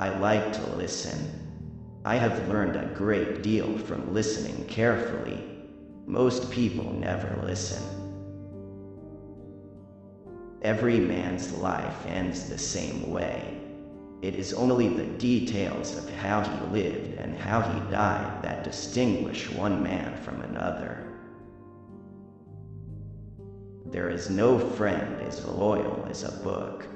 I like to listen. I have learned a great deal from listening carefully. Most people never listen. Every man's life ends the same way. It is only the details of how he lived and how he died that distinguish one man from another. There is no friend as loyal as a book.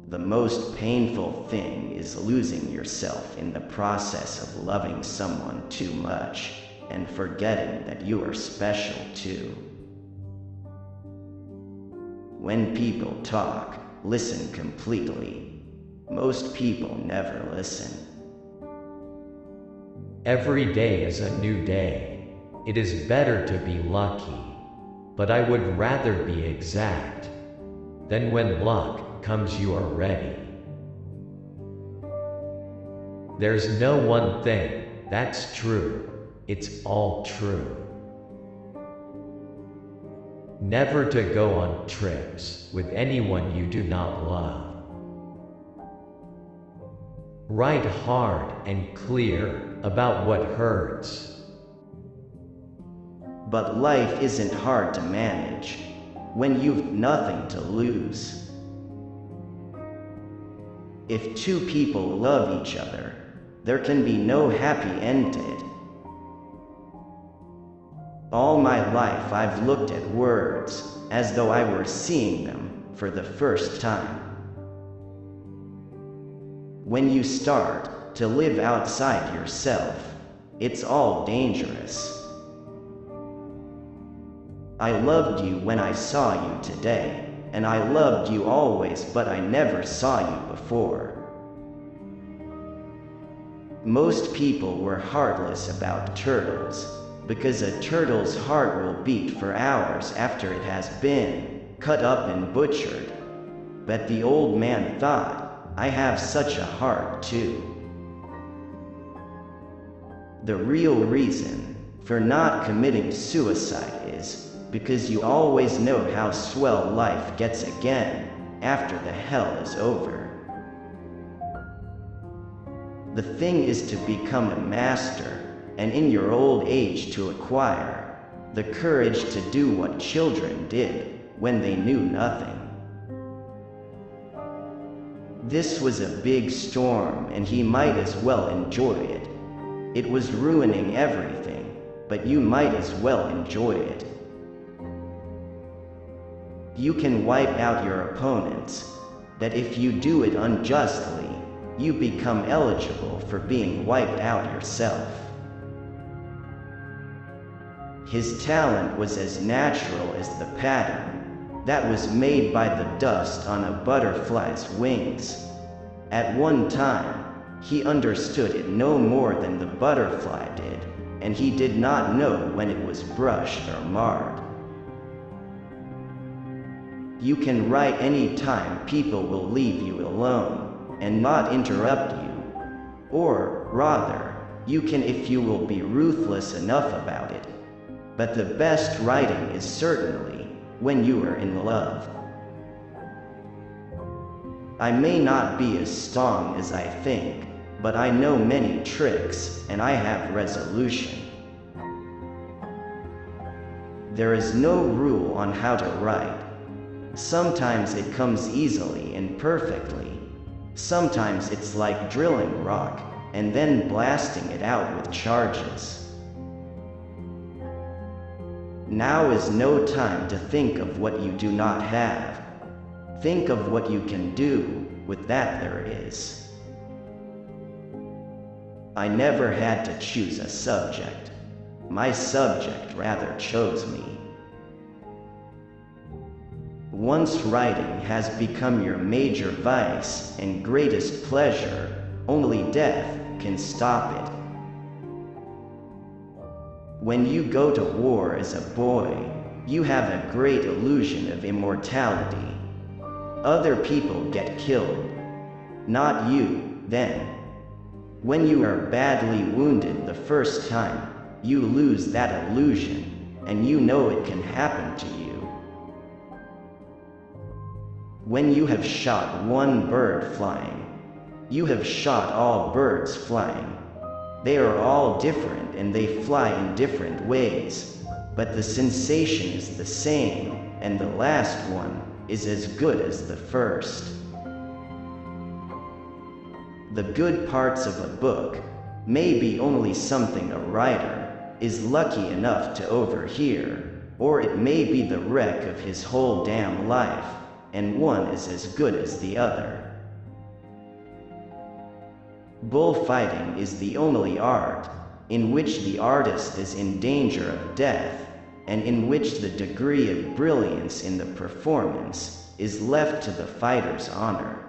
The most painful thing is losing yourself in the process of loving someone too much and forgetting that you are special too. When people talk, listen completely. Most people never listen. Every day is a new day. It is better to be lucky, but I would rather be exact. Then when luck comes, you are ready. There's no one thing that's true. It's all true. Never to go on trips with anyone you do not love. Write hard and clear about what hurts. But life isn't hard to manage when you've nothing to lose. If two people love each other, there can be no happy end to it. All my life I've looked at words as though I were seeing them for the first time. When you start to live outside yourself, it's all dangerous. I loved you when I saw you today, and I loved you always, but I never saw you before. Most people were heartless about turtles, because a turtle's heart will beat for hours after it has been cut up and butchered. But the old man thought, I have such a heart too. The real reason for not committing suicide is because you always know how swell life gets again after the hell is over. The thing is to become a master, and in your old age to acquire the courage to do what children did when they knew nothing. This was a big storm, and he might as well enjoy it. It was ruining everything, but you might as well enjoy it. You can wipe out your opponents, but if you do it unjustly, you become eligible for being wiped out yourself. His talent was as natural as the pattern that was made by the dust on a butterfly's wings. At one time, he understood it no more than the butterfly did, and he did not know when it was brushed or marred. You can write any time people will leave you alone and not interrupt you. Or, rather, you can if you will be ruthless enough about it. But the best writing is certainly when you are in love. I may not be as strong as I think, but I know many tricks, and I have resolution. There is no rule on how to write. Sometimes it comes easily and perfectly. Sometimes it's like drilling rock, and then blasting it out with charges. Now is no time to think of what you do not have. Think of what you can do with that there is. I never had to choose a subject. My subject rather chose me. Once writing has become your major vice and greatest pleasure, only death can stop it. When you go to war as a boy, you have a great illusion of immortality. Other people get killed. Not you, then. When you are badly wounded the first time, you lose that illusion, and you know it can happen to you. When you have shot one bird flying, You have shot all birds flying. They are all different and they fly in different ways, but the sensation is the same, and the last one is as good as the first. The good parts of a book may be only something a writer is lucky enough to overhear, or it may be the wreck of his whole damn life, and one is as good as the other. Bullfighting is the only art in which the artist is in danger of death, and in which the degree of brilliance in the performance is left to the fighter's honor.